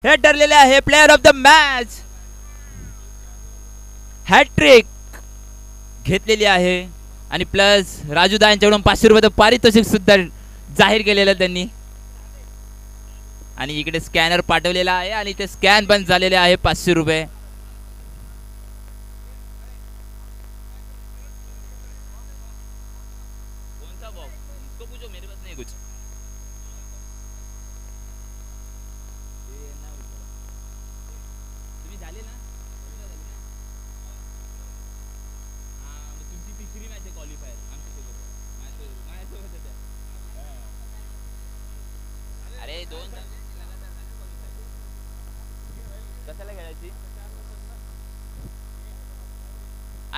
हे ठरलेले आहे player of the match. Hat trick घेतलेली आहे आणि प्लस राजूदा यांच्याकडून 500 रुपये पारितोषिक सुद्धा जाहीर केलेलं त्यांनी. आणि इकडे स्कॅनर पाठवलेला आहे आणि ते स्कॅन पण झालेले आहे 500 रुपये.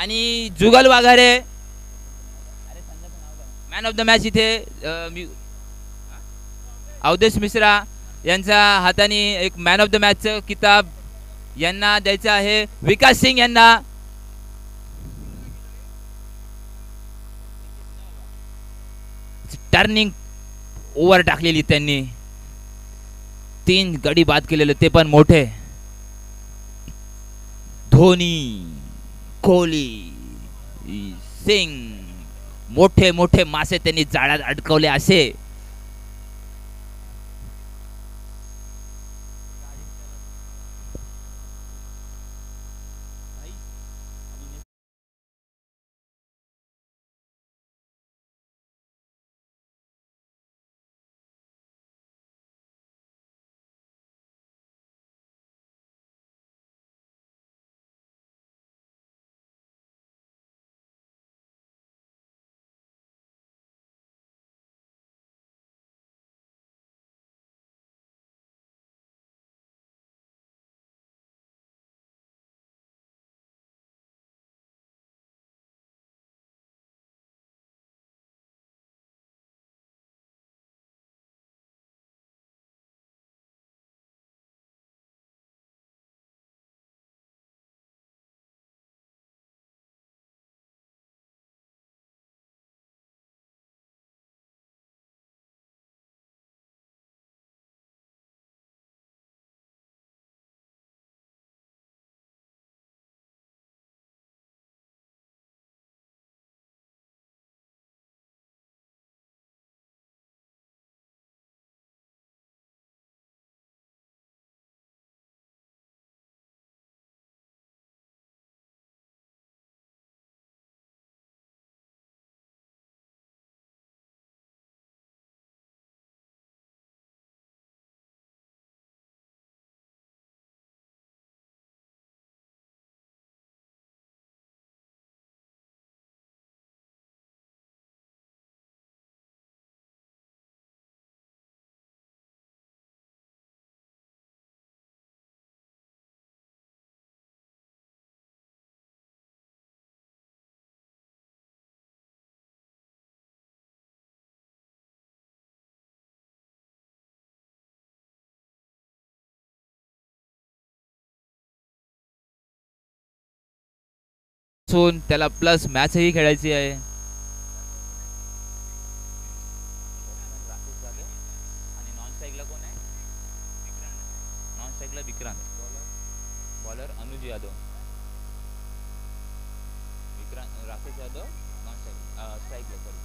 आणि जुगल वाघारे मॅन ऑफ द मॅच इथे अवधेश मिश्रा यांच्या हाताने एक मॅन ऑफ द मॅचचं किताब यांना द्यायचं आहे. विकास सिंग यांना टर्निंग ओव्हर टाकलेली त्यांनी. 3 गडी बाद केलेले ते पण मोठे. धोनी कोहली सिंग मोठे मोठे मासे त्यांनी जाळ्यात अडकवले असे. त्याला प्लस मॅच ही खेळायची आहे. आणि नॉन स्ट्राइकला कोण आहे? नॉन स्ट्राइकला विक्रांत. बॉलर अनुज यादव. विक्रांत राकेश यादव नॉन स्ट्राइकला. Sorry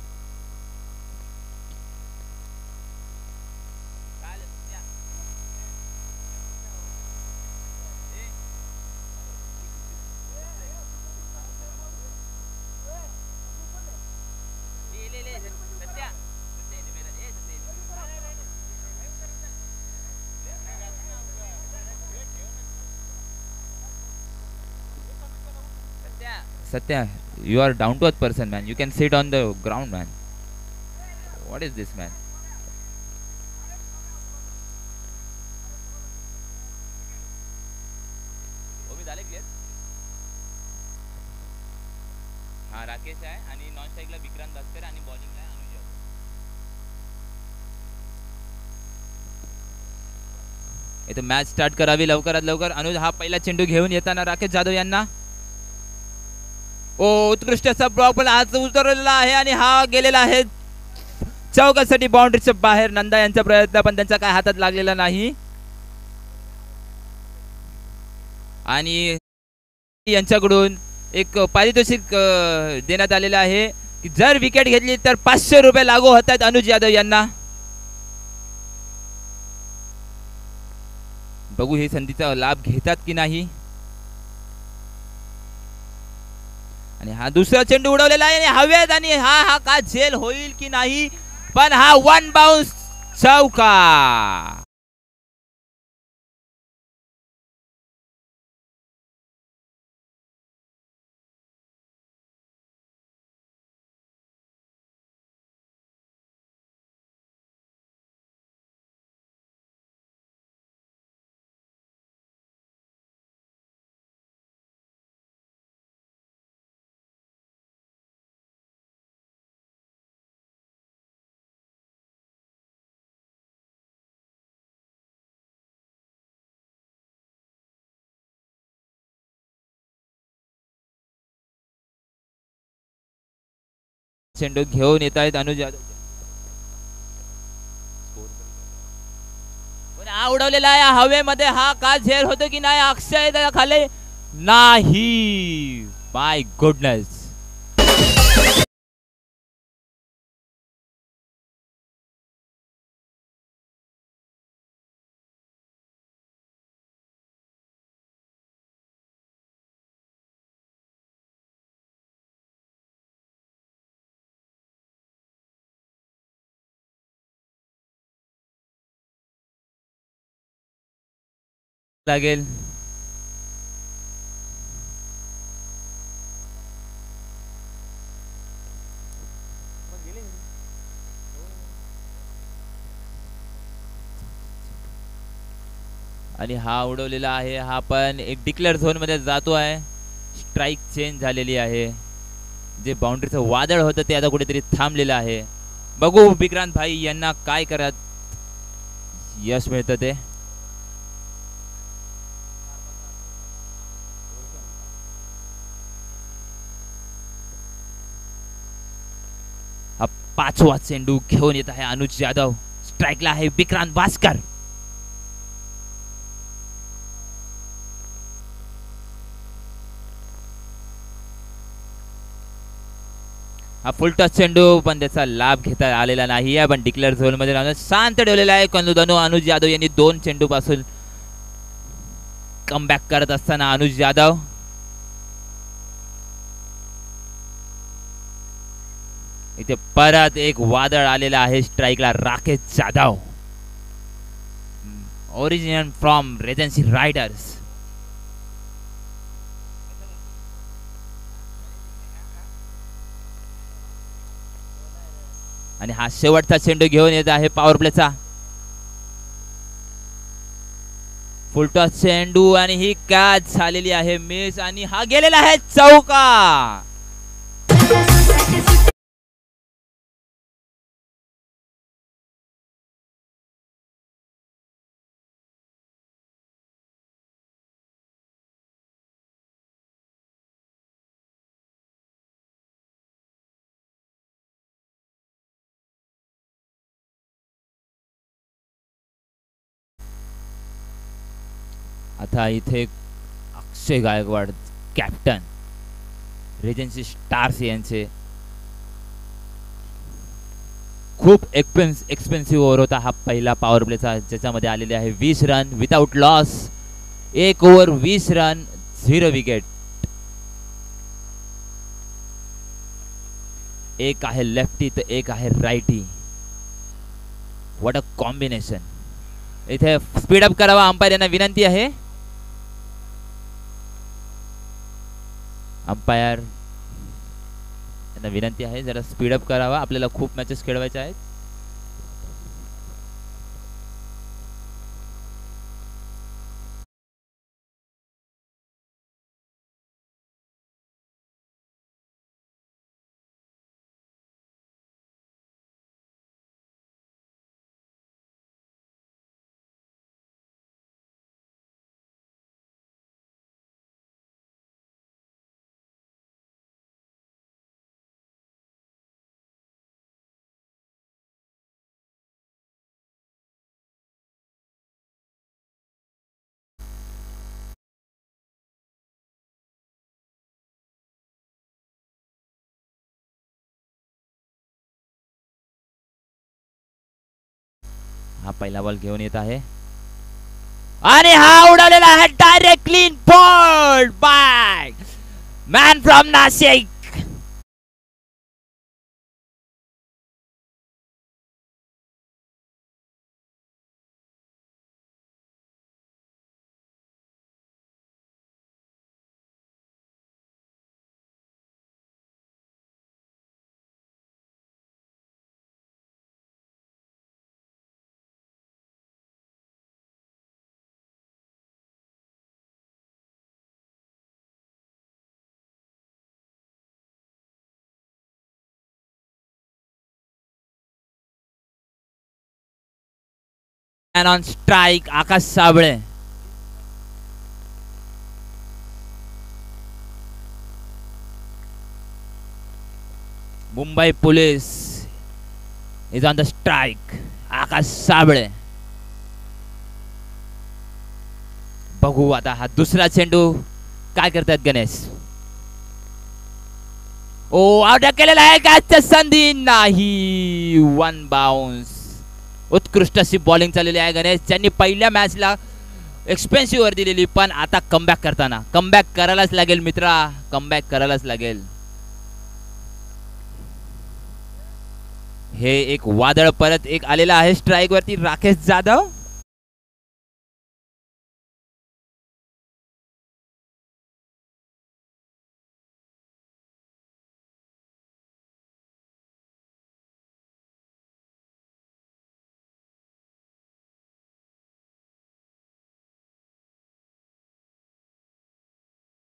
Satya, you are down to earth person, man. You can sit on the ground, man. What is this, man? हा राकेश आहे आणि नॉन स्ट्राइकला विक्रांत भास्कर आणि बॉलिंगला अनुज यादव. इथे मॅच स्टार्ट करावी लवकरात लवकर. अनुज हा पहिला चेंडू घेऊन येताना राकेश जाधव यांना उत्कृष्ट असा ब्लॉक पण आज उतरलेला आहे आणि हा गेलेला आहे चौकासाठी बाउंड्रीच्या बाहेर. नंदा यांचा प्रयत्न पण त्यांच्या काय हातात लागलेला नाही. आणि यांच्याकडून एक पारितोषिक देण्यात आलेलं आहे की जर विकेट घेतली तर 500 रुपये लागू होतात अनुज यादव यांना. बघू हे संधीचा लाभ घेतात की नाही. आणि हा दुसरा चेंडू उडवलेला आहे आणि हवेत आणि हा का झेल होईल की नाही, पण हा वन बाउन्स चौका. चेंडू घेऊन येत आहेत अनुज यादव. हा उडवलेला आहे हवेमध्ये, हा का झेल होतो की नाही अक्षय खाली नाही. माय गुडनेस. लागेल आणि हा उडवलेला आहे, हा पण एक डिक्लेअर झोन मध्ये जातो आहे. स्ट्राइक चेंज झालेली आहे. जे बाउंड्रीचं वादळ होतं ते आता कुठेतरी थांबलेलं आहे. बघू विक्रांत भाई यांना काय करत यश मिळतं ते. हा 5वा चेंडू घेऊन येत आहे अनुज यादव. स्ट्राइकला आहे विक्रांत भास्कर. हा फुल टच चेंडू पण त्याचा लाभ घेता आलेला नाही आहे. पण डिक्लेअर झोन मध्ये राहून शांत ठेवलेला आहे कंदुधनू अनुज यादव यांनी 2 चेंडू पासून कमबॅक करत असताना अनुज यादव. इथे परत एक वादळ आलेला आहे स्ट्राइकला Rakesh Jadhav, original from Regency Riders. आणि हा शेवटचा चेंडू घेऊन येत आहे पॉवर प्लेचा. फुलटॉस चेंडू आणि ही कॅच झालेली आहे मिस आणि हा गेलेला आहे चौका. आता इथे अक्षय गायकवाड कॅप्टन रेजन्सी स्टार्स यांचे खूप एक्सपेन्सिव्ह ओव्हर होता हा पहिला पॉवर प्लेचा, ज्याच्यामध्ये आलेले आहे 20 run without loss. 1 over 20 run 0 wicket. एक आहे लेफ्टी तर एक आहे राईटी. What a combination. इथे स्पीडअप करावा अंपायर यांना विनंती आहे. अंपायर यांना विनंती आहे जरा स्पीडअप करावा, आपल्याला खूप मॅचेस खेळवायच्या आहेत. हा पहिला बॉल घेऊन येत आहे आणि हा उडवलेला आहे direct clean ball by man from Nashik. And on strike Akash Sable. Mumbai police is on the strike. Akash Sable. बघू आता हा दुसरा चेंडू काय करतात गणेश. ओ आउट केलेला आहे कॅचच्या संधी नाही. One bounce. उत्कृष्ट अशी बॉलिंग चाललेली आहे गणेश. त्यांनी पहिल्या मॅचला एक्सपेन्सिव्ह वर दिलेली पण आता कमबॅक करताना कमबॅक करायलाच लागेल मित्रा. कमबॅक करायलाच लागेल. हे एक वादळ परत एक आलेला आहे स्ट्राइक वरती. राकेश जाधव.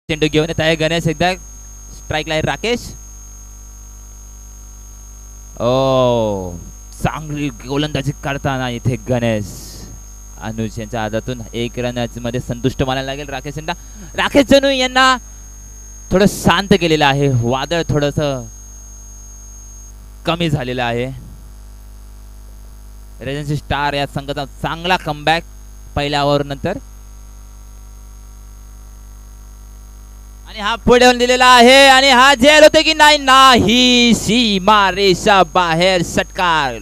चेंडू घेऊन येत आहे गणेश. एकदा स्ट्राइकला आहे राकेश. ओ चांगली गोलंदाजी करताना इथे गणेश. अनुज यांच्या हातातून एक रन मध्ये संतुष्ट मानायला लागेल राकेश यांना. राकेश जनू यांना थोडं शांत केलेलं आहे. वादळ थोडस कमी झालेलं आहे. रेजन्सी स्टार या संघाचा चांगला कमबॅक पहिल्या ओव्हर नंतर. आणि हा पुढे येऊन दिलेला आहे आणि हा झेल होते की नाही. नाही. सीमा रेषा बाहेर. षटकार.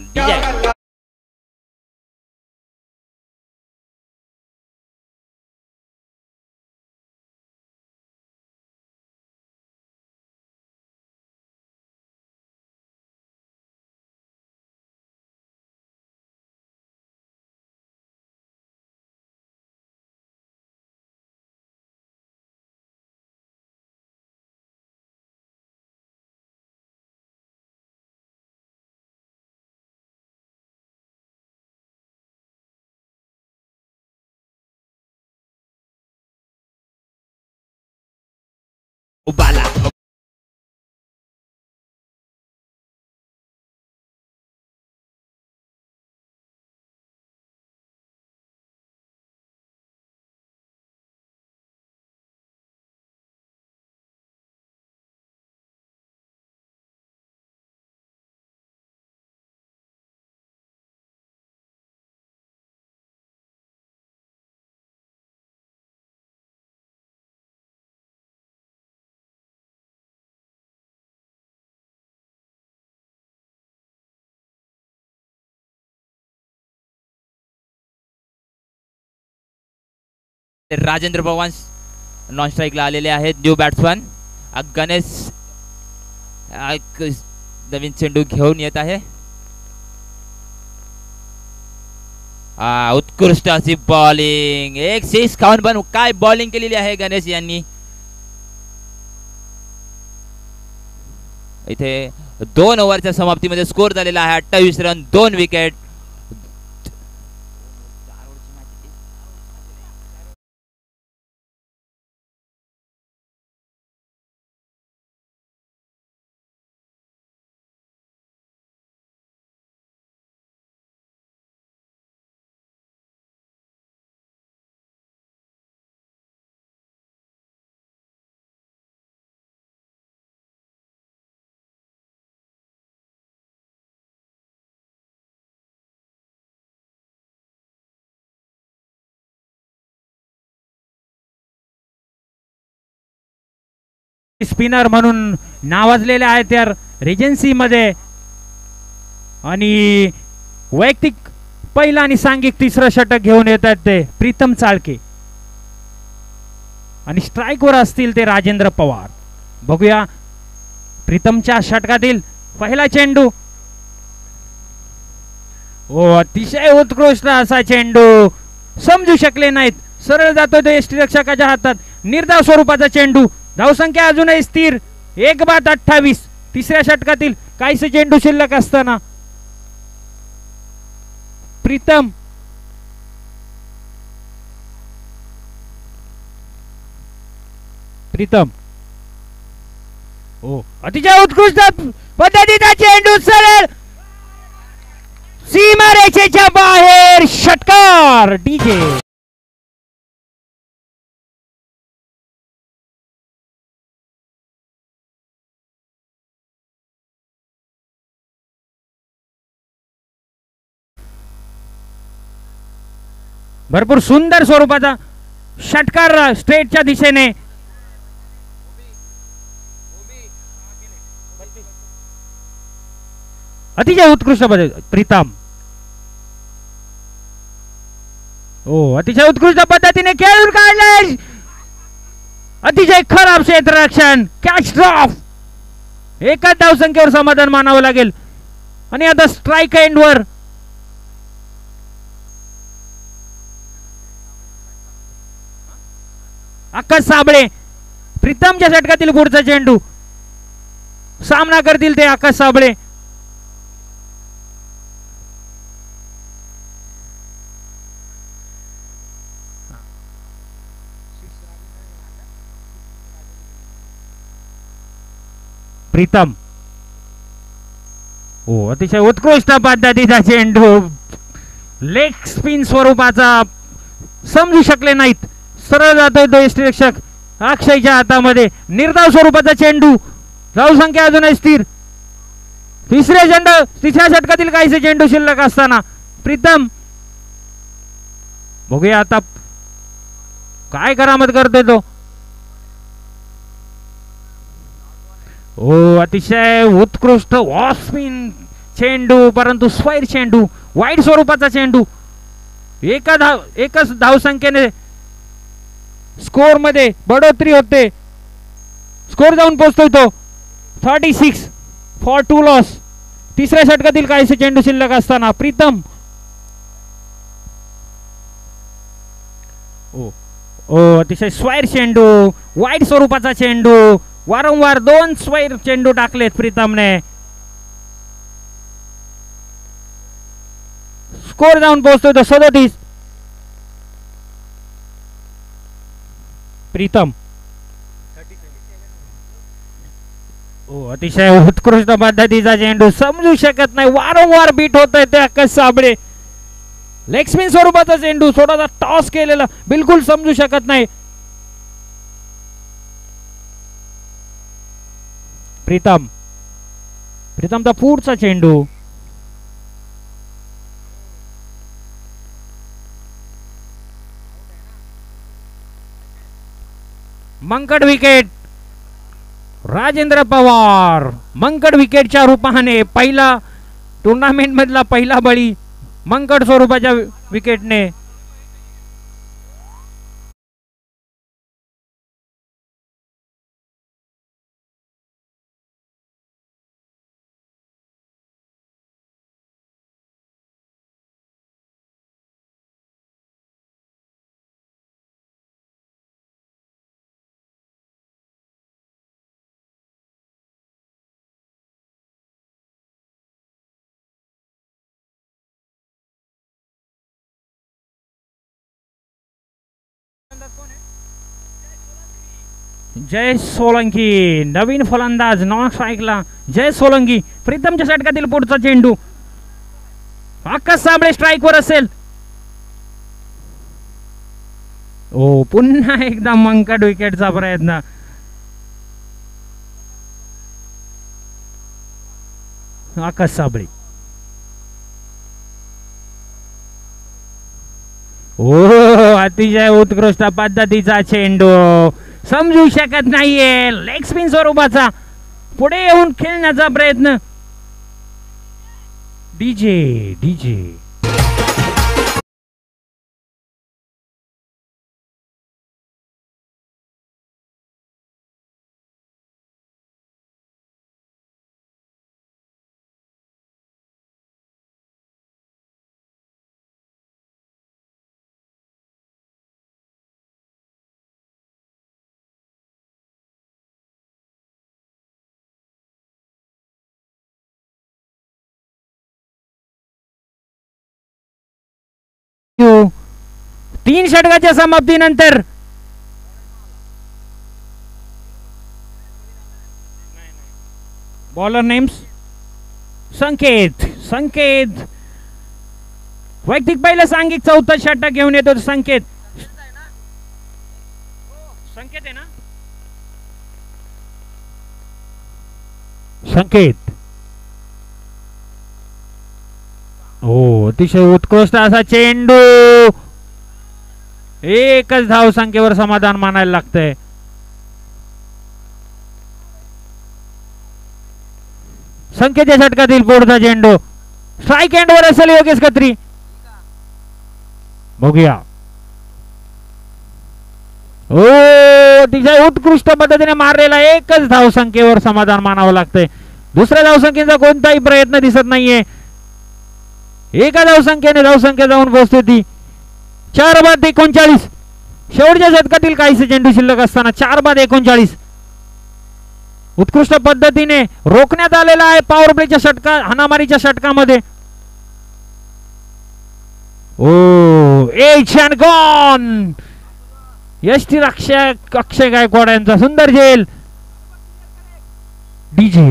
उबाला. राजेंद्र पवार नॉन स्ट्राइकला आलेले आहेत न्यू बॅट्समन. गणेश नवीन चेंडू घेऊन येत आहे. उत्कृष्ट अशी बॉलिंग. एक 6 खाऊन पण काय बॉलिंग केलेली आहे गणेश यांनी. इथे 2 ओव्हरच्या समाप्तीमध्ये स्कोर झालेला आहे 28 रन 2 विकेट. स्पिनर म्हणून नावाजलेले आहेत त्या रेजन्सी मध्ये आणि वैयक्तिक पहिला आणि सांघिक तिसरं षटक घेऊन येतात ते प्रीतम चाळके आणि स्ट्राईकवर असतील ते राजेंद्र पवार. बघूया प्रीतमच्या षटकातील पहिला चेंडू. ओ अतिशय उत्कृष्ट असा चेंडू, समजू शकले नाहीत, सरळ जातो तो यष्टीरक्षकाच्या हातात. निर्धाव स्वरूपाचा चेंडू, धावसंख्या अजूनही स्थिर 1-28. तिसऱ्या षटकातील काहीसे चेंडू शिल्लक असताना प्रीतम ओ अतिशय उत्कृष्ट पद्धतीचा चेंडू सरळ सीमारेषेच्या बाहेर, षटकार. डीजे भरपूर सुंदर स्वरूपाचा षटकार स्ट्रेटच्या दिशेने. अतिशय उत्कृष्ट प्रीतम अतिशय उत्कृष्ट पद्धतीने खेळून काढले. अतिशय खराब क्षेत्ररक्षण, कॅच ड्रॉप. एकाच धावसंख्येवर समाधान मानावं लागेल. आणि आता स्ट्राईक एंडवर आकाश साबळे. प्रीतमच्या षटकातील पुढचा चेंडू, सामना करतील ते आकाश साबळे. प्रीतम अतिशय उत्कृष्ट पद्धतीचा चेंडू, लेग स्पिन स्वरूपाचा, समजू शकले नाहीत, सरळ जातोय तो यष्टीरक्षक अक्षयच्या हातामध्ये. निर्धाव स्वरूपाचा चेंडू, धावसंख्या अजूनही स्थिर. तिसऱ्या षटकातील काहीसे चेंडू शिल्लक असताना प्रीतम, बघूया आता काय करामत करतोय तो. अतिशय उत्कृष्ट ऑफ स्पिन चेंडू, परंतु स्क्वायर चेंडू, वाईड स्वरूपाचा चेंडू. एकच धावसंख्येने स्कोर मध्ये बढोतरी होते. स्कोर जाऊन पोहोचतोय तो 36 फॉर 2 लॉस. तिसऱ्या षटकातील काहीसे चेंडू शिल्लक असताना प्रीतम अतिशय स्क्वायर चेंडू, वाईड स्वरूपाचा चेंडू. वारंवार 2 स्क्वायर चेंडू टाकलेत प्रीतमने. स्कोर जाऊन पोहोचतोय तो 37. प्रीतम अतिशय उत्कृष्ट पद्धतीचा चेंडू, समजू शकत नाही, वारंवार बीट होत आहे ते आकाश साबळे. लेग स्पिन स्वरूपाचा चेंडू, थोडासा टॉस केलेला, बिलकुल समजू शकत नाही. प्रीतमचा पुढचा चेंडू, मंकड विकेट. राजेंद्र पवार मंकड विकेटच्या रूपाने पहिला टुर्नामेंट मधला पहिला बळी मंकड स्वरूपाच्या विकेटने. जय सोलंकी नवीन फलंदाज, नॉन स्ट्राईकला जय सोलंकी. प्रीतमच्या षटकातील पुढचा चेंडू, आकाश साबळे स्ट्राईकवर असेल. पुन्हा एकदा मंकड विकेटचा प्रयत्न. आकाश साबळे अतिशय उत्कृष्ट पद्धतीचा चेंडू, समजू शकत नाहीये, लेग स्पिन स्वरूपाचा, पुढे येऊन खेळण्याचा प्रयत्न. डीजे तीन षटकाच्या समाप्तीनंतर बॉलर नेम्स संकेत वैयक्तिक पहिलं सांघिक चौथा षटक घेऊन येतो संकेत आहे ना संकेत हो अतिशय उत्कृष्ट असा चेंडू एकच धाव संख्येवर समाधान मानायला लागतंय संख्येच्या षटकातील पुढचा चेंडू स्ट्राईक एंडवर असेल योगेश खत्री बघूया ओ अतिशय उत्कृष्ट पद्धतीने मारलेला एकच धाव संख्येवर समाधान मानावं लागतंय दुसऱ्या धावसंख्येचा कोणताही प्रयत्न दिसत नाहीये एका धावसंख्येने धावसंख्या जाऊन पोहोचते ती 4/39 शेवटच्या षटकातील काहीसे चेंडू शिल्लक असताना 4/39 उत्कृष्ट पद्धतीने रोखण्यात आलेला आहे पॉवर प्लेच्या षटका हाणामारीच्या षटकामध्ये ओ एच अँड गॉन यष्टी रक्षक अक्षय गायकवाड यांचा सुंदर झेल डीजे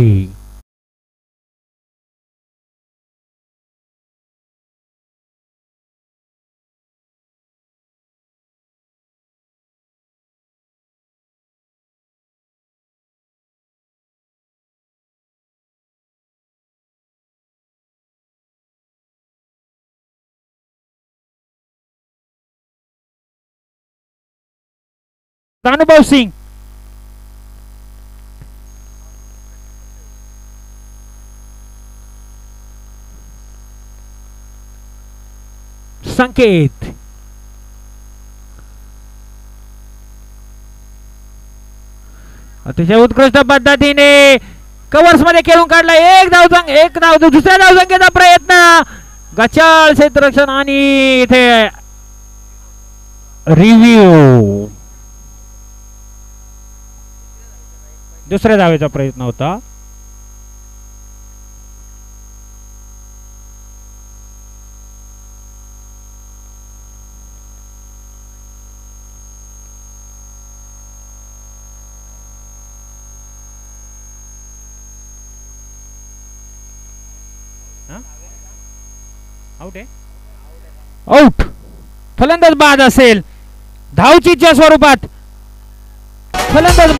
अनुभव सिंग संकेत अतिशय उत्कृष्ट पद्धतीने कव्हर्स मध्ये खेळून काढला एक धाव दुसऱ्या धावसंख्येचा प्रयत्न गचाळ क्षेत्ररक्षण आणि इथे रिव्ह्यू दुसऱ्या धावेचा प्रयत्न होता आउट फलंदाज बाद असेल धावचीच्या स्वरूपात फलंदाज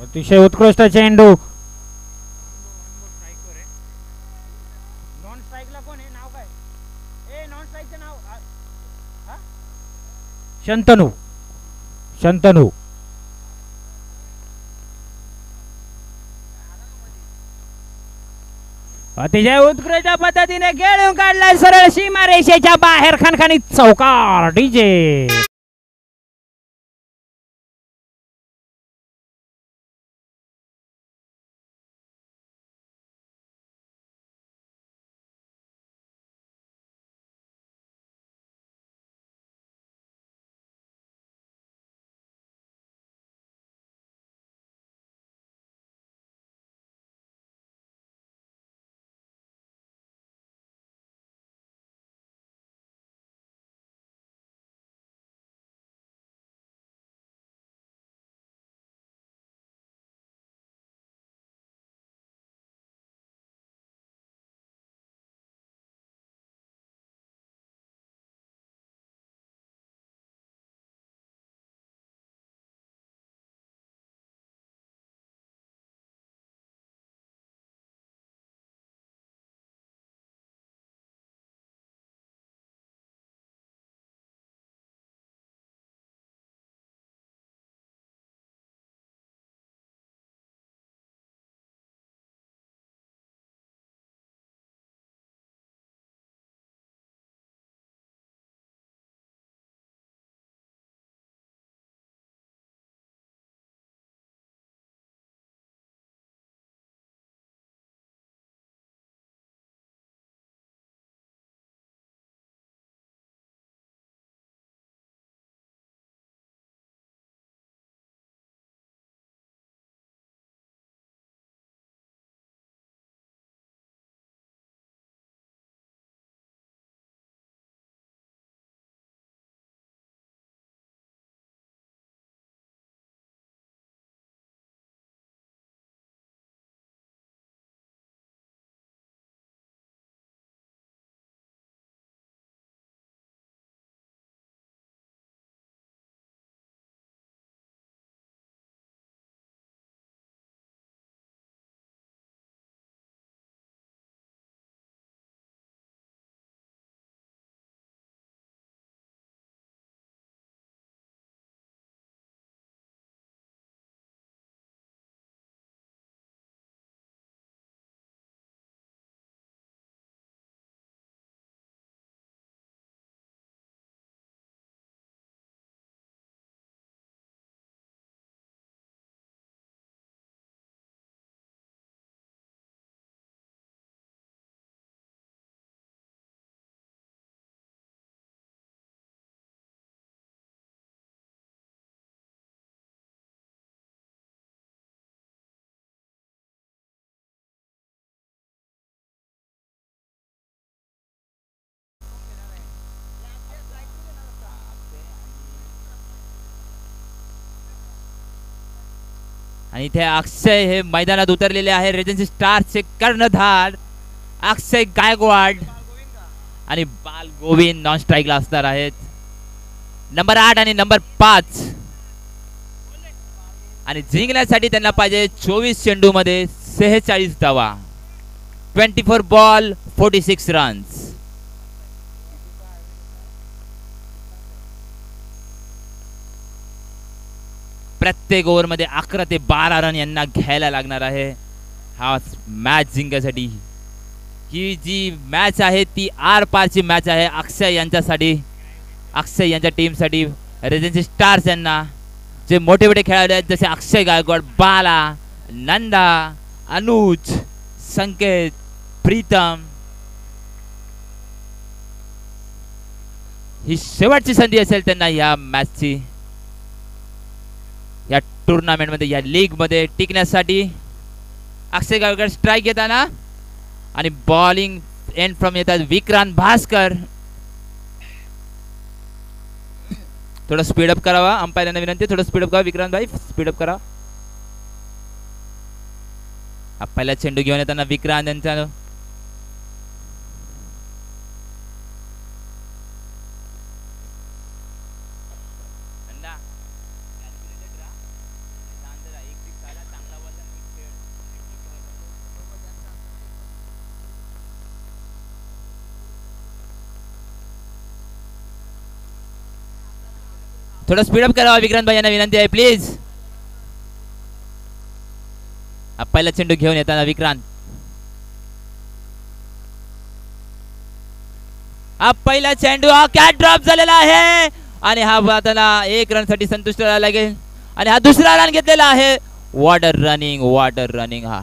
अतिशय उत्कृष्ट चेंडू नॉन स्ट्राईकला कोण आहे नाव काय ए नॉन स्ट्राईकचं नाव शंतनू अतिशय उत्कृष्ट पद्धतीने खेळून काढलाय सरळ सीमारेषेच्या बाहेर खणखणीत चौकार डीजे आणि इथे अक्षय हे मैदानात उतरलेले आहे. रेजन्सी स्टारचे कर्णधार अक्षय गायकवाड आणि बाल गोविंद नॉन स्ट्राईकला असणार आहेत. नंबर 8 आणि नंबर 5. आणि जिंकण्यासाठी त्यांना पाहिजे 24 चेंडू मध्ये 46 धावा. 24 बॉल 46 रन्स. प्रत्येक ओव्हर मध्ये 11 ते 12 रन यांना घ्यायला लागणार आहे हा मॅच जिंकण्यासाठी. ही जी मॅच आहे ती आर पारची मॅच आहे अक्षय यांच्यासाठी, अक्षय यांच्या टीमसाठी. रेजन्सी स्टार्स यांना जे मोठे मोठे खेळाडू आहेत जसे अक्षय गायकवाड, बाला, नंदा, अनुज, संकेत, प्रीतम, ही शेवटची संधी असेल त्यांना या मॅचची, या टुर्नामेंट मध्ये, या लीग मध्ये टिकण्यासाठी. अक्षय गायकवाड स्ट्राइक घेताना आणि बॉलिंग एंड फ्रॉम येतात विक्रांत भास्कर. थोडं स्पीडअप करावा, अंपायरांना विनंती थोडं स्पीडअप करा. विक्रांत भाई स्पीडअप करा. पहिला चेंडू घेऊन येताना विक्रांत यांचा थोड़ा स्पीडअप करावा. विक्रांत भाई यांना विनंती आहे प्लीज. पहिला चेंडू घेऊन येताना विक्रांत. पहिला चेंडू हा कॅच ड्रॉप झालेला आहे आणि हा बाताला 1 रन साठी संतुष्ट राहायला लागेल आणि हा दुसरा रन घेतलेला आहे. Water running. हा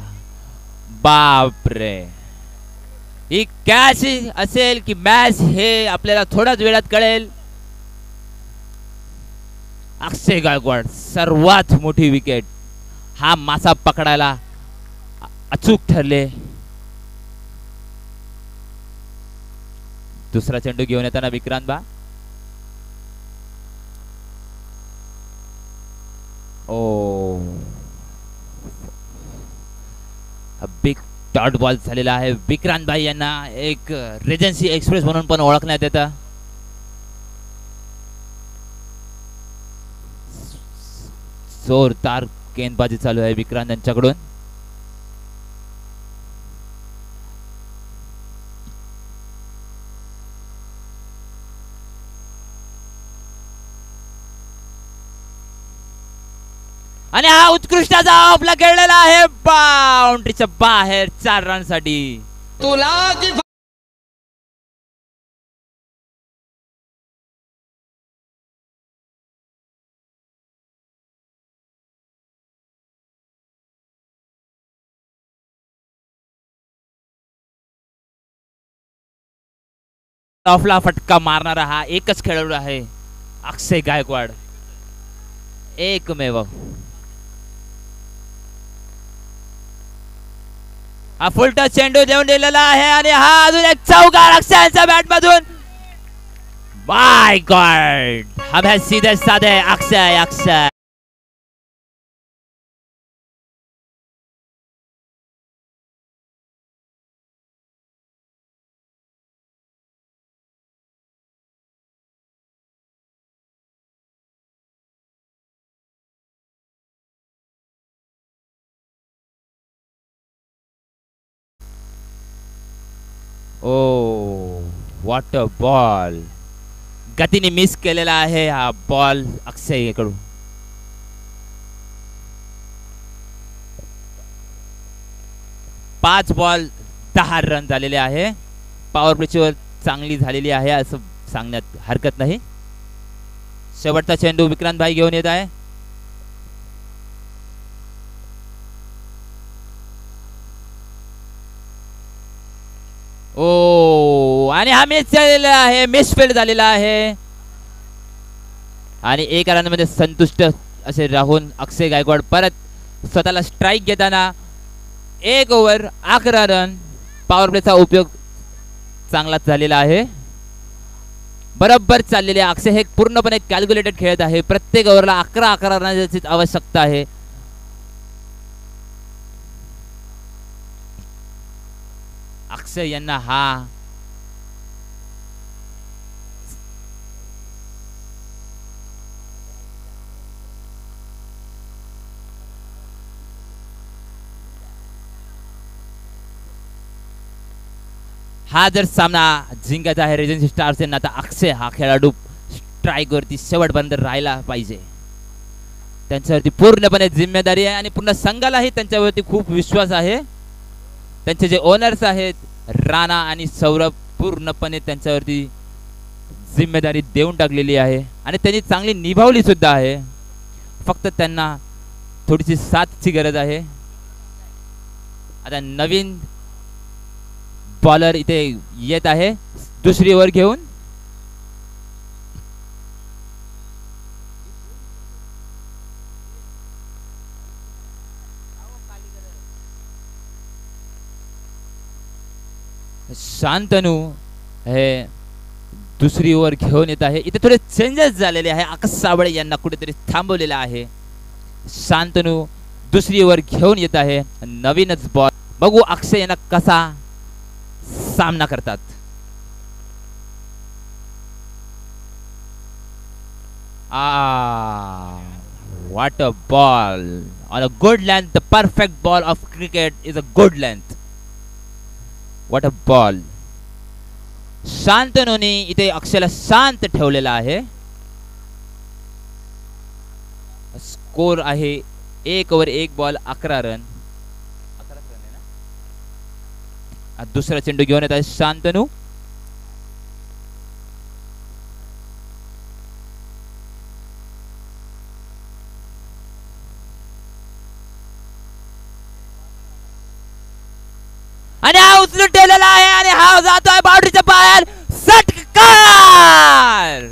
बाप रे, ही कॅच असेल की मॅच हे आपल्याला थोड्याच वेळात कळेल. अक्षय गायकवाड सर्वात मोठी विकेट, हा मासा पकडायला अचूक ठरले. दुसरा चेंडू घेऊन येताना विक्रांत बा. बिग डॉट बॉल झालेला आहे. विक्रांत भाई यांना एक रेजन्सी एक्सप्रेस म्हणून पण ओळखण्यात येतं. जोरदार गेंदबाजी चालू आहे विक्रांत यांच्याकडून. आणि हा उत्कृष्ट आपला खेळलेला आहे बाउंड्रीच्या बाहेर 4 रन साठी. टॉपला फटका मारणारा हा एकच खेळाडू आहे अक्षय गायकवाड, एकमेव. हा फुलटा चेंडू देऊन दिलेला आहे आणि हा अजून एक चौकार अक्षयच्या बॅट मधून. माय गॉड, हम सीधे साधे अक्षय. What a ball. गतीने मिस केलेला आहे हा बॉल अक्षय कडून. पाच बॉल 10 रन झालेले आहे. पॉवर प्लेची चांगली झालेली आहे असं सांगण्यात हरकत नाही. शेवटचा चेंडू विक्रांत भाई घेऊन येत आहे. आणि हा मिस झालेला आहे, मिसफील्ड झालेला आहे आणि 1 रन मध्ये संतुष्ट असे राहून अक्षय गायकवाड परत स्वतःला स्ट्राइक घेताना 1 ओव्हर 11 रन. पॉवर प्लेचा उपयोग चांगलाच झालेला आहे. बरोबर चाललेले अक्षय हे पूर्णपणे कॅल्क्युलेटेड खेळत आहे. प्रत्येक ओव्हरला 11 रनाची आवश्यकता आहे. अक्षय यांना हा जर सामना जिंकायचा आहे रेजन्सी स्टार्स यांना, तर अक्षय हा खेळाडू स्ट्राईक वरती शेवटपर्यंत राहायला पाहिजे. त्यांच्यावरती पूर्णपणे जिम्मेदारी आहे आणि पूर्ण संघालाही त्यांच्यावरती खूप विश्वास आहे. त्यांचे जे ओनर्स आहेत राणा आणि सौरभ पूर्णपणे त्यांच्यावरती जिम्मेदारी देऊन टाकलेली आहे आणि त्यांनी चांगली निभावली सुद्धा आहे. फक्त त्यांना थोडीशी साथची गरज आहे. आता नवीन बॉलर इथे येत आहे दुसरी ओव्हर घेऊन. शांतनू हे दुसरी ओव्हर घेऊन येत आहे. इथे थोडे चेंजेस झालेले आहे. आकाश साबळे यांना कुठेतरी थांबवलेला आहे. शांतनू दुसरी ओव्हर घेऊन येत आहे. नवीनच बॉल बघू अक्षय यांना कसा सामना करतात. What a ball on a good length. The perfect ball of cricket is a good length. What a ball. शांतनूने इथे अक्षयला शांत ठेवलेला आहे. स्कोर आहे 1 ओव्हर 1 बॉल 11 रन. दुसरा चेंडू घेऊन येत आहे शांतनू. आणि हा उचलून ठेवलेला आहे आणि हा जातोय बाउंड्रीच्या बाहेर. षटकार.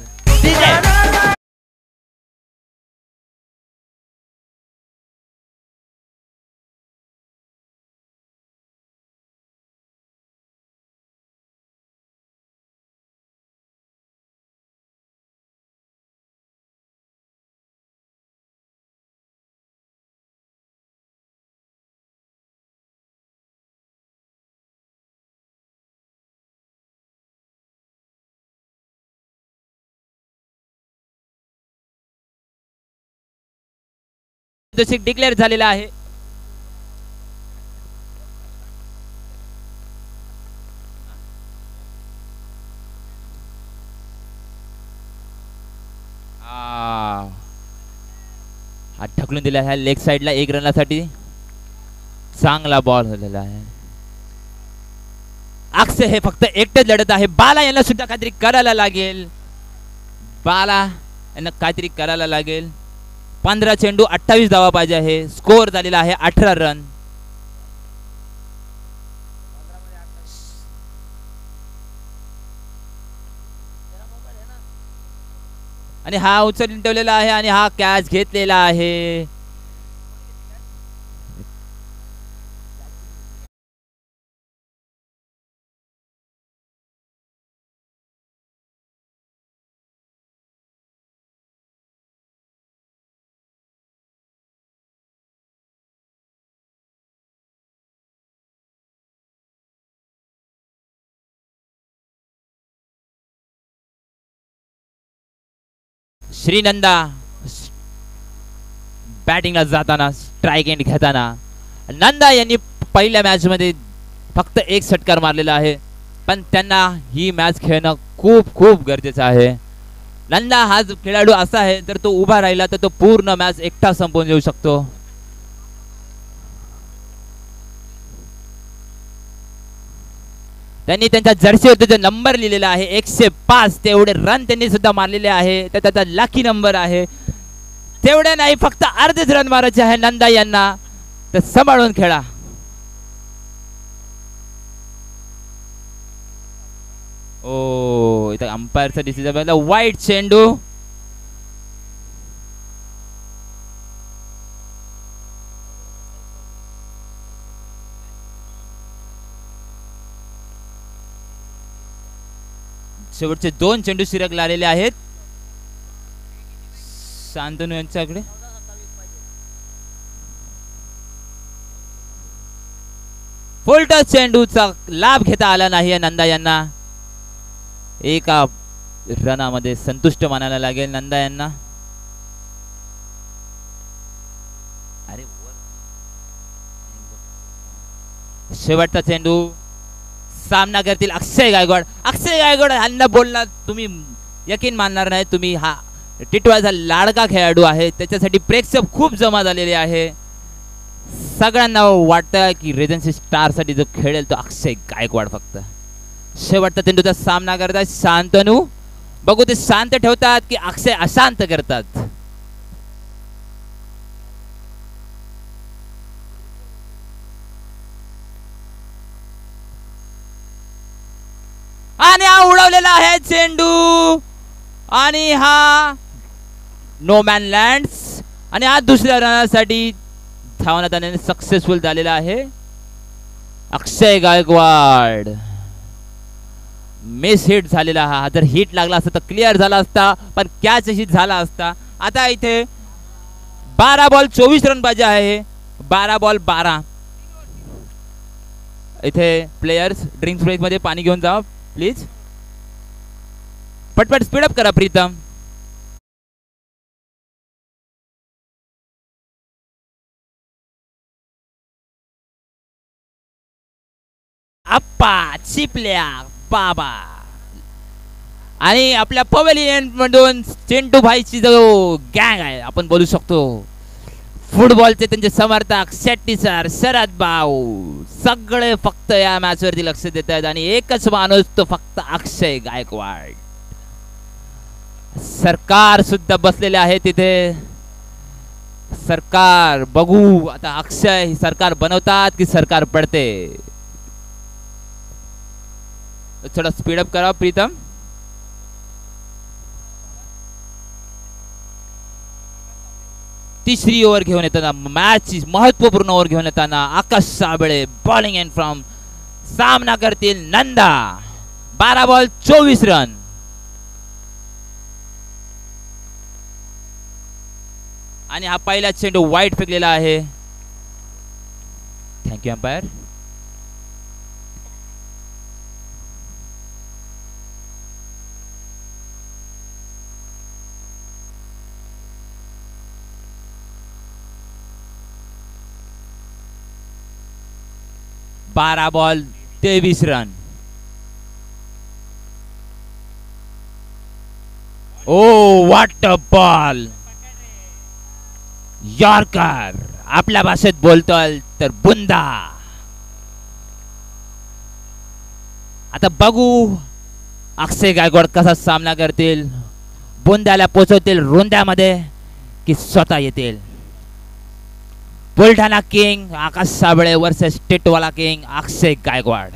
डिक्लेअर झालेला आहे. हा ढकलून दिला आहे लेग साइडला 1 रनासाठी. चांगला बॉल झालेला आहे. अक्षय हे फक्त एकटेच लढत आहे. बाला यांना सुद्धा काहीतरी करायला लागेल. बाला यांना काहीतरी करायला लागेल. 15 चेंडू 28 धावा पाहिजे आहे. स्कोर झालेला आहे 18 रन. आणि हा उचलून ठेवलेला आहे आणि हा कॅच घेतलेला आहे. श्रीनंदा बॅटिंगला जाताना स्ट्राईक एंड घेताना नंदा यांनी पहिल्या मॅच मध्ये फक्त 1 षटकार मारलेला आहे. पण त्यांना ही मॅच खेळणं खूप खूप गरजेचं आहे. नंदा हा खेळाडू असा आहे जर तो उभा राहिला तर तो पूर्ण मॅच एकटा संपवून येऊ शकतो. त्यांनी त्यांच्या जर्सीवरती जो नंबर लिहिलेला आहे 105 तेवढे रन त्यांनी सुद्धा मारलेले आहे. तर त्याचा लकी नंबर आहे. तेवढे नाही फक्त अर्धेच रन मारायचे आहे नंदा यांना. तर सांभाळून खेळा. ओ इथं अंपायरचा डिसिजन झाला. वाईट चेंडू. शेवटचे 2 चेंडू शिल्लक लागलेले आहेत शांतनू यांच्याकडे. फुलटॉस चेंडूचा लाभ घेता आला नाही नंदा यांना. एका रनामध्ये संतुष्ट मानायला लागेल नंदा यांना. शेवटचा चेंडू सामना करतील अक्षय गायकवाड. अक्षय गायकवाड यांना बोलला तुम्ही यकीन मानणार नाही तुम्ही. हा टिटवाळचा लाडका खेळाडू आहे, त्याच्यासाठी प्रेक्षक खूप जमा झालेले आहे. सगळ्यांना वाटतं की रेजन्सी स्टार साठी जो खेळेल तो अक्षय गायकवाड. फक्त शेवटचा चेंडूचा सामना करतात शांतनू. बघू ते शांत ठेवतात की अक्षय अशांत करतात. आणि हा उडवलेला आहे चेंडू आणि हा नो मॅन लँड्स. आणि हा दुसऱ्या रनासाठी धावण्यात आणण्याने सक्सेसफुल झालेला आहे अक्षय गायकवाड. मिस हिट झालेला हा. जर हिट लागला असता तर क्लिअर झाला असता, पण कॅच हिट झाला असता. आता इथे 12 बॉल 24 रन पाहिजे आहे. 12 बॉल 12. इथे प्लेयर्स ड्रिंक्स ब्रेक मध्ये पाणी घेऊन जा प्लीज. पटपट स्पीडअप करा प्रीतम. आप्पा चिपल्या बाबा. आणि आपल्या पवेलियन मधून चेंडू भाईची जो गँग आहे आपण बोलू शकतो, फुटबॉलचे त्यांचे समर्थक शेट्टी सर, शरद भाऊ सगळे फक्त या मॅच वरती लक्ष देत आहेत. आणि एकच माणूस तो फक्त अक्षय गायकवाड. सरकार सुद्धा बसलेले आहे तिथे. सरकार बघू आता अक्षय सरकार बनवतात की सरकार पडते. थोडा स्पीडअप करा प्रीतम. तिसरी ओव्हर घेऊन येताना, मॅच महत्वपूर्ण ओव्हर घेऊन येताना आकाश साबळे बॉलिंग एंड फ्रॉम सामना करतील नंदा. 12 ball 24 run. आणि हा पहिला चेंडू वाईट फेकलेला आहे. Thank you umpire. बारा ball 23 run. Oh what a ball. Yorker आपल्या भाषेत बोलतोय तर बुंदा. आता बघू अक्षय गायकवाड कसा सामना करतील. बुंद्याला पोहोचवतील रुंद्यामध्ये की स्वतः येतील. बुलढाणा किंग आकाश साबळे वर्सेस टिटवाला किंग अक्षय गायकवाड.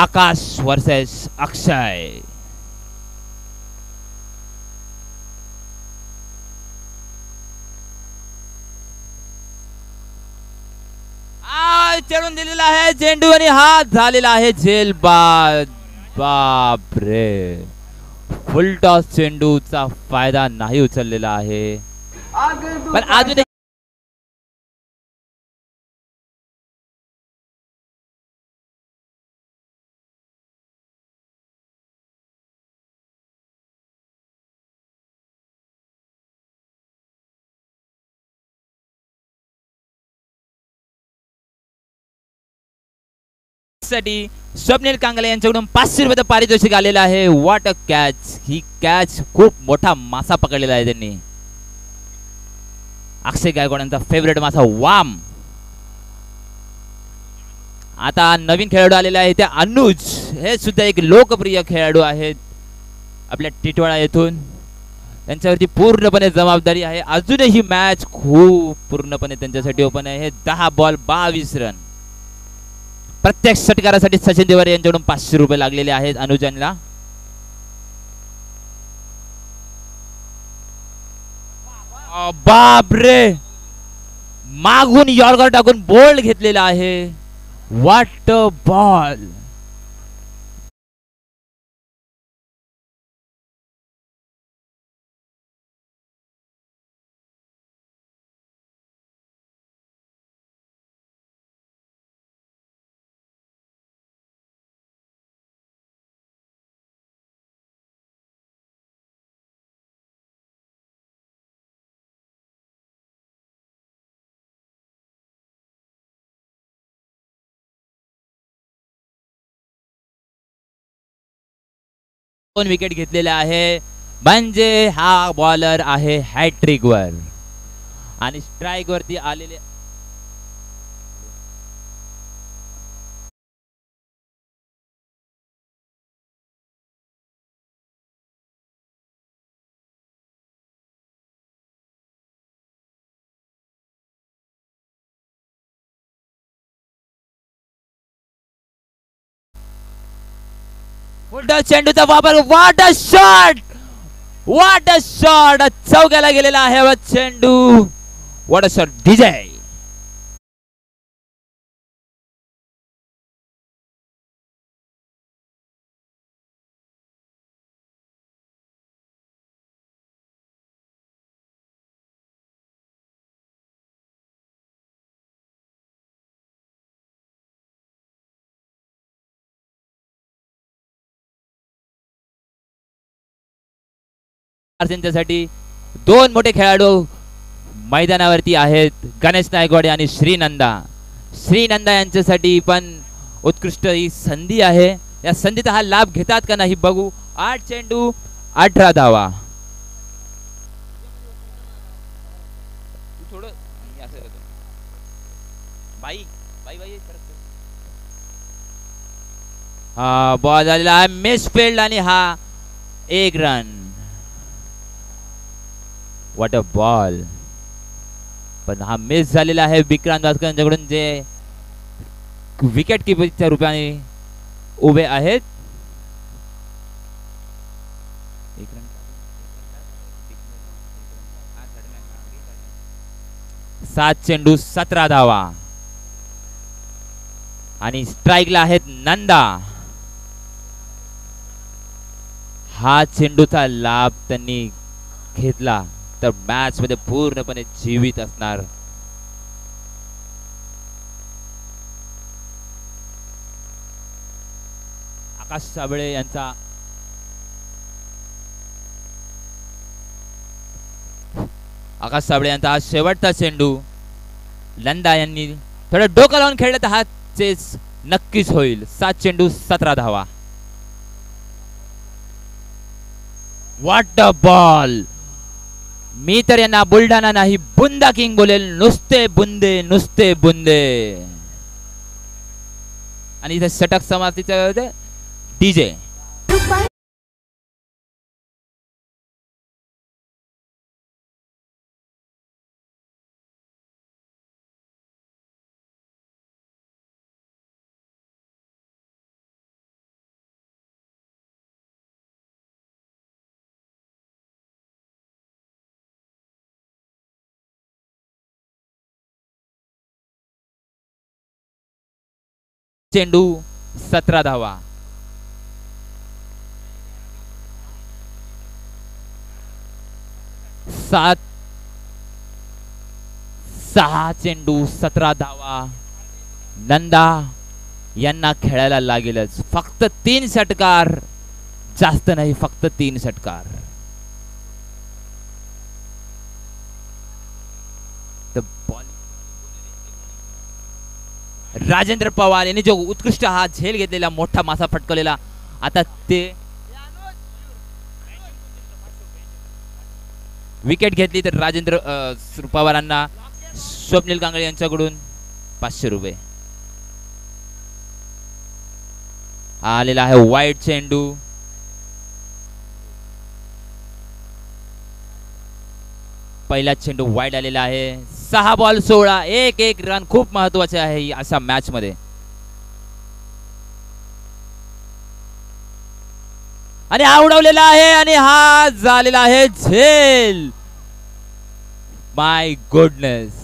आकाश वर्सेस अक्षय. चढून दिलेला आहे चेंडू आणि हात झालेला आहे झेल बाद. बापरे, फुल टॉस चेंडूचा फायदा नाही उचललेला आहे. पण अजून साठी स्वप्नील कांगले यांच्याकडून 500 रुपयाचं पारितोषिक आलेलं आहे. What a catch. He catch खूप मोठा मासा पकडलेला आहे त्यांनी. अक्षय गायकवाड यांचा फेवरेट मासा वाम. आता नवीन खेळाडू आलेला आहे ते अनुज. हे सुद्धा एक लोकप्रिय खेळाडू आहेत आपल्या टिटवाळा येथून. त्यांच्यावरती पूर्णपणे जबाबदारी आहे. अजूनही मॅच खूप पूर्णपणे त्यांच्यासाठी ओपन आहे. 10 बॉल 22 रन. प्रत्येक षटकारासाठी सचिन देवारे यांच्याकडून 500 रुपये लागलेले आहेत अनुजांना. बापरे, मागून यॉर्कर टाकून बोल्ड घेतलेला आहे. What a ball. 2 विकेट घेतलेल्या आहे, म्हणजे हा बॉलर आहे हॅट्रिक वर आणि स्ट्राइक वरती आलेले उलटा चेंडूचा वापर. What a shot, what a shot, चौक्याला गेलेला आहे चेंडू. What a shot DJ. त्यांच्यासाठी 2 मोठे खेळाडू मैदानावरती आहेत, गणेश नायकवाडे आणि श्रीनंदा. श्रीनंदा यांच्यासाठी पण उत्कृष्ट ही संधी आहे. या संधीचा हा लाभ घेतात का नाही बघू. 8 चेंडू 18 धावा. हा बॉल झालेला आहे मिसफिल्ड आणि हा 1 रन. व्हॉट अ बॉल, पण हा मिस झालेला आहे विक्रांत भास्कर यांच्याकडून, जे विकेट किपरच्या रूपाने उभे आहेत. 7 चेंडू 17 धावा आणि स्ट्राइकला आहेत नंदा. हा चेंडूचा लाभ त्यांनी घेतला तर मॅच मध्ये पूर्णपणे जीवित असणार. आकाश साबळे यांचा हा शेवटचा चेंडू. नंदा यांनी थोडं डोकं लावून खेळलं तर हा चेस नक्कीच होईल. 7 चेंडू 17 धावा. व्हॉट अ बॉल, मी तर यांना बुलढाणा नाही बुंदा किंग बोलेल. नुसते बुंदे, नुसते बुंदे. आणि इथे षटक समाप्तीचं डीजे. चेंडू 17 धावा. सहा चेंडू 17 धावा. नंदा यांना खेळायला लागेलच. फक्त 3 षटकार, जास्त नाही, फक्त 3 षटकार. राजेंद्र पवार यांनी जो उत्कृष्ट हा झेल घेतलेला, मोठा मासा फटकवलेला, आता ते विकेट घेतली तर राजेंद्र पवारांना स्वप्नील कांगळे यांच्याकडून 500 रुपये. आलेला आहे वाईट चेंडू. पहिला चेंडू वाईट आलेला आहे. 6 बॉल 16, 1 रन खूप महत्वाचे आहे अशा मॅच मध्ये. आणि हा उडवलेला आहे आणि हा झालेला आहे झेल. माय गुडनेस.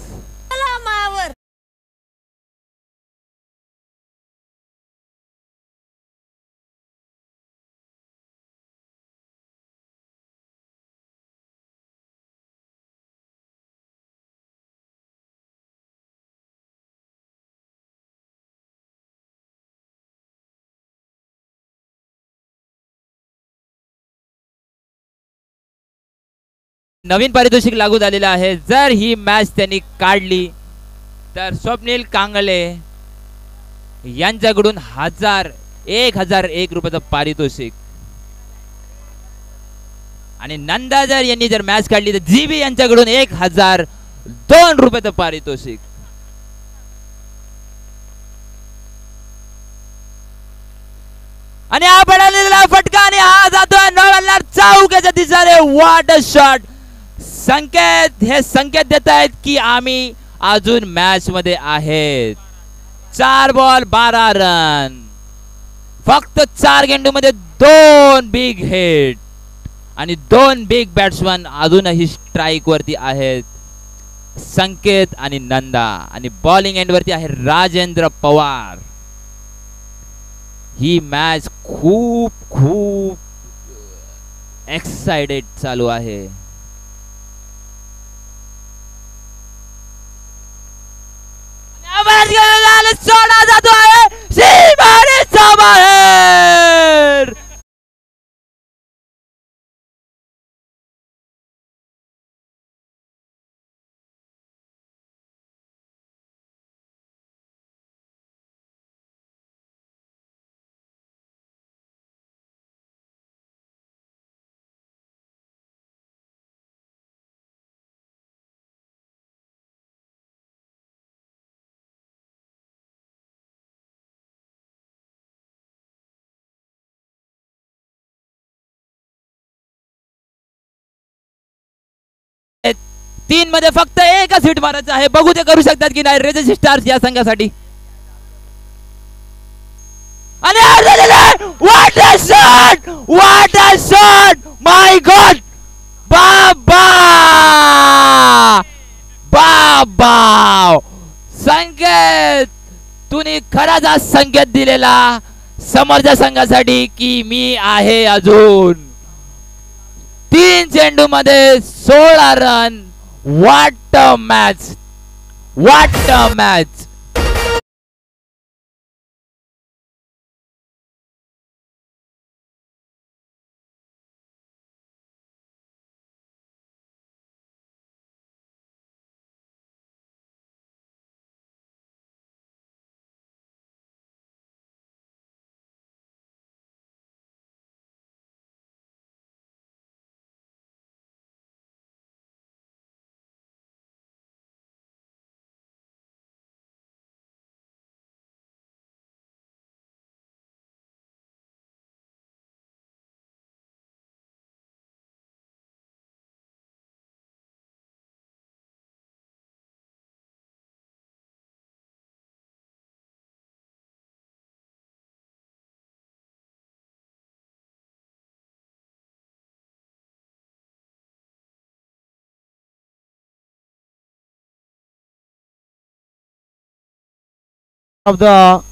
नवीन पारितोषिक लागू झालेला आहे. जर ही मॅच त्यांनी काढली तर स्वप्नील कांगळे यांच्याकडून 1001 रुपयाचं पारितोषिक. आणि नंदा जर यांनी जर मॅच काढली तर जीबी यांच्याकडून 1002 रुपयाचं पारितोषिक. आणि हा पडलेला फटका आणि हा जातोय नॉवेलर चौकाच्या दिशेने. What a shot. संकेत देत आहेत की आम्ही अजून मॅच मध्ये आहेत. 4 बॉल 12 रन. फक्त 4 गेंडूमध्ये 2 बिग हिट आणि 2 बिग बॅट्समन अजूनही स्ट्राईक वरती आहेत. संकेत आणि नंदा. आणि बॉलिंग एंड वरती आहे राजेंद्र पवार. ही मॅच खूप खूप एक्साइटेड चालू आहे. सोडा जातो आहे सीमारेचा बाहेर. तीन मध्ये फक्त एकच हिट मारायचं आहे. बघू ते करू शकतात की नाही रेजेस स्टार्स या संघासाठी. आणि what a shot. What a shot. My God. बाबा बाबा. संकेत तुम्ही खराच आज संकेत दिलेला समोरच्या संघासाठी की मी आहे अजून. 3 चेंडू मध्ये 16 run. What a match. What a match. of the